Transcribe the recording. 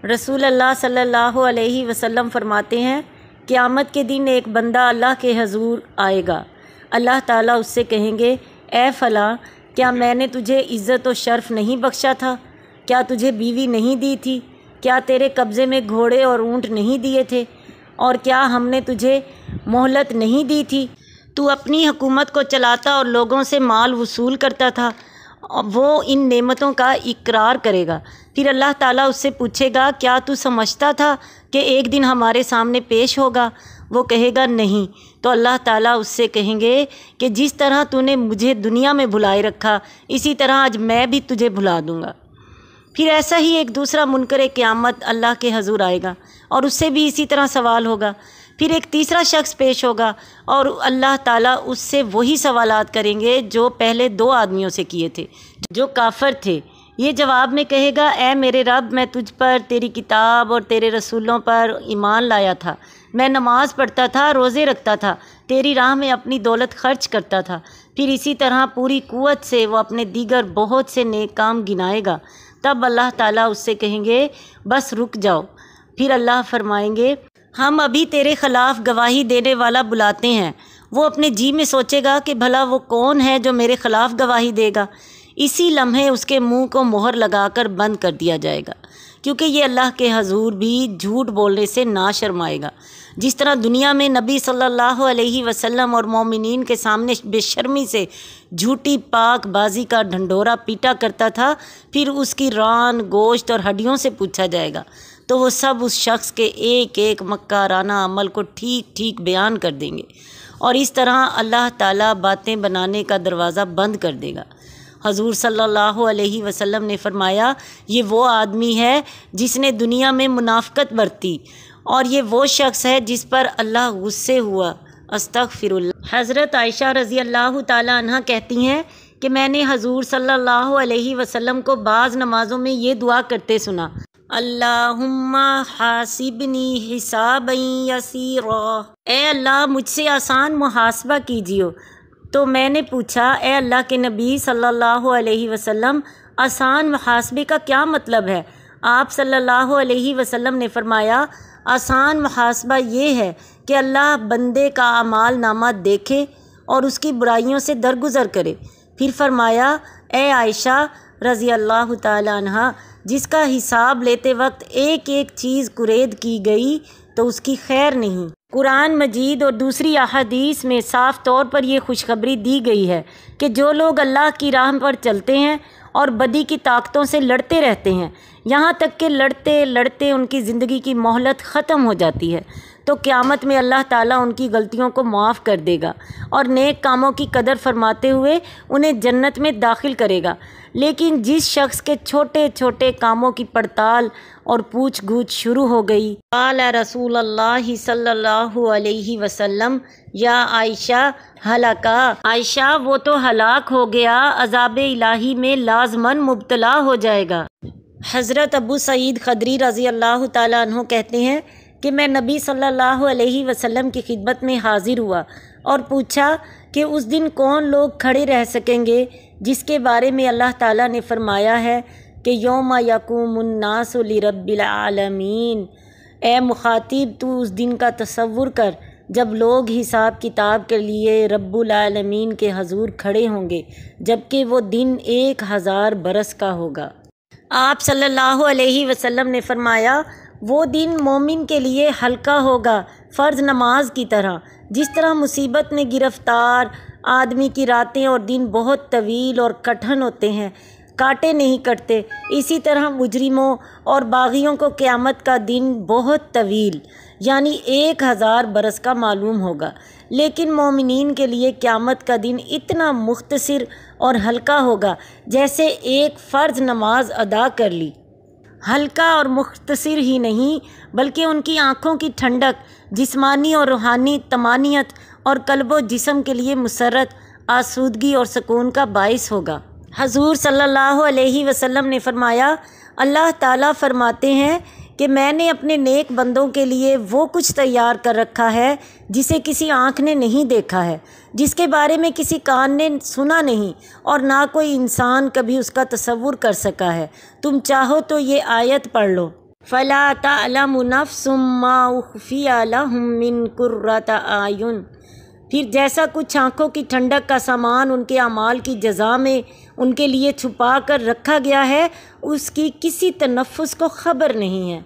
رسول اللہ صلی اللہ علیہ وسلم فرماتے ہیں، قیامت کے دن ایک بندہ اللہ کے حضور آئے گا۔ اللہ تعالیٰ اس سے کہیں گے، اے فلاں، کیا میں نے تجھے عزت و شرف نہیں بخشا تھا؟ کیا تجھے بیوی نہیں دی تھی؟ کیا تیرے قبضے میں گھوڑے اور اونٹ نہیں دیے تھے؟ اور کیا ہم نے تجھے مہلت نہیں دی تھی؟ تو اپنی حکومت کو چلاتا اور لوگوں سے مال وصول کرتا تھا۔ وہ ان نعمتوں کا اقرار کرے گا۔ پھر اللہ تعالیٰ اس سے پوچھے گا، کیا تو سمجھتا تھا کہ ایک دن ہمارے سامنے پیش ہوگا؟ وہ کہے گا نہیں۔ تو اللہ تعالیٰ اس سے کہیں گے کہ جس طرح تو نے مجھے دنیا میں بھلائے رکھا، اسی طرح آج میں بھی تجھے بھلا دوں گا۔ پھر ایسا ہی ایک دوسرا منکر قیامت اللہ کے حضور آئے گا اور اس سے بھی اسی طرح سوال ہوگا۔ پھر ایک تیسرا شخص پیش ہوگا اور اللہ تعالیٰ اس سے وہی سوالات کریں گے جو پہلے دو آدمیوں سے کیے تھے جو کافر تھے۔ یہ جواب میں کہے گا، اے میرے رب، میں تجھ پر، تیری کتاب اور تیرے رسولوں پر ایمان لایا تھا۔ میں نماز پڑھتا تھا، روزے رکھتا تھا، تیری راہ میں اپنی دولت خرچ کرتا تھا۔ پھر اسی طرح پوری قوت سے وہ اپنے دیگر بہت سے نیک کام گنائے گا۔ تب اللہ تعالیٰ اس سے کہیں گے، بس رک جاؤ۔ پھر اللہ فرمائیں گے، ہم ابھی تیرے خلاف گواہی دینے والا بلاتے ہیں۔ وہ اپنے جی میں سوچے گا کہ بھلا وہ کون ہے جو میرے خلاف گواہی دے گا؟ اسی لمحے اس کے منہ کو مہر لگا کر بند کر دیا جائے گا، کیونکہ یہ اللہ کے حضور بھی جھوٹ بولنے سے نہ شرمائے گا۔ جس طرح دنیا میں نبی صلی اللہ علیہ وسلم اور مومنین کے سامنے بے شرمی سے جھوٹی پاک بازی کا ڈھنڈورا پیٹا کرتا تھا، پھر اس کی ران، گوشت اور ہڈیوں سے پوچھا جائے گا تو وہ سب اس شخص کے ایک ایک مکارانہ عمل کو ٹھیک ٹھیک بیان کر دیں گے، اور اس طرح اللہ تعالیٰ باتیں بنانے کا دروازہ بند کر دے گا۔ حضور صلی اللہ علیہ وسلم نے فرمایا، یہ وہ آدمی ہے جس نے دنیا میں منافقت برتی، اور یہ وہ شخص ہے جس پر اللہ غصے ہوا۔ استغفر اللہ۔ حضرت عائشہ رضی اللہ تعالی عنہ کہتی ہیں کہ میں نے حضور صلی اللہ علیہ وسلم کو بعض نمازوں میں یہ دعا کرتے سنا، اللہم حاسبنی حسابا یسیرا، اے اللہ مجھ سے آسان محاسبہ کیجیے۔ تو میں نے پوچھا، اے اللہ کے نبی صلی اللہ علیہ وسلم، آسان محاسبے کا کیا مطلب ہے؟ آپ صلی اللہ علیہ وسلم نے فرمایا، آسان محاسبہ یہ ہے کہ اللہ بندے کا اعمال نامہ دیکھے اور اس کی برائیوں سے درگزر کرے۔ پھر فرمایا، اے عائشہ رضی اللہ تعالی عنہ، جس کا حساب لیتے وقت ایک ایک چیز کرید کی گئی تو اس کی خیر نہیں۔ قرآن مجید اور دوسری احادیث میں صاف طور پر یہ خوشخبری دی گئی ہے کہ جو لوگ اللہ کی راہ پر چلتے ہیں اور بدی کی طاقتوں سے لڑتے رہتے ہیں، یہاں تک کہ لڑتے لڑتے ان کی زندگی کی مہلت ختم ہو جاتی ہے، تو قیامت میں اللہ تعالیٰ ان کی غلطیوں کو معاف کر دے گا اور نیک کاموں کی قدر فرماتے ہوئے انہیں جنت میں داخل کرے گا۔ لیکن جس شخص کے چھوٹے چھوٹے کاموں کی پڑتال اور پوچھ گچھ شروع ہو گئی، قال رسول اللہ صلی اللہ علیہ وسلم، یا عائشہ ہلاکا، عائشہ وہ تو ہلاک ہو گیا، عذاب الہی میں لازماً مبتلا ہو جائے گا۔ حضرت ابو سعید خدری رضی اللہ تعالیٰ عنہ کہتے ہیں کہ میں نبی صلی اللہ علیہ وسلم کی خدمت میں حاضر ہوا اور پوچھا کہ اس دن کون لوگ کھڑے رہ سکیں گے جس کے بارے میں اللہ تعالیٰ نے فرمایا ہے کہ یوم یقوم الناس لرب العالمین۔ اے مخاطب، تو اس دن کا تصور کر جب لوگ حساب کتاب کے لیے رب العالمین کے حضور کھڑے ہوں گے، جبکہ وہ دن 1000 برس کا ہوگا۔ آپ صلی اللہ علیہ وسلم نے فرمایا، وہ دن مومن کے لیے ہلکا ہوگا فرض نماز کی طرح، جس طرح مصیبت میں گرفتار آدمی کی راتیں اور دن بہت طویل اور کٹھن ہوتے ہیں، کاٹے نہیں کٹتے، اسی طرح مجرموں اور باغیوں کو قیامت کا دن بہت طویل یعنی 1000 برس کا معلوم ہوگا، لیکن مومنین کے لیے قیامت کا دن اتنا مختصر اور ہلکا ہوگا جیسے ایک فرض نماز ادا کر لی۔ ہلکا اور مختصر ہی نہیں بلکہ ان کی آنکھوں کی ٹھنڈک جسمانی اور روحانی طمانینت اور قلب و جسم کے لیے مسرت، آسودگی اور سکون کا باعث ہوگا۔ حضور صلی اللہ علیہ وسلم نے فرمایا، اللہ تعالیٰ فرماتے ہیں کہ میں نے اپنے نیک بندوں کے لیے وہ کچھ تیار کر رکھا ہے جسے کسی آنکھ نے نہیں دیکھا ہے، جس کے بارے میں کسی کان نے سنا نہیں، اور نہ کوئی انسان کبھی اس کا تصور کر سکا ہے۔ تم چاہو تو یہ آیت پڑھ لو۔ فلا تعلم نفس ما اخفی لهم من قرۃ اعین، پھر جیسا کچھ آنکھوں کی ٹھنڈک کا سامان ان کے اعمال کی جزا میں ان کے لیے چھپا کر رکھا گیا ہے، اس کی کسی تنفس کو خبر نہیں ہے۔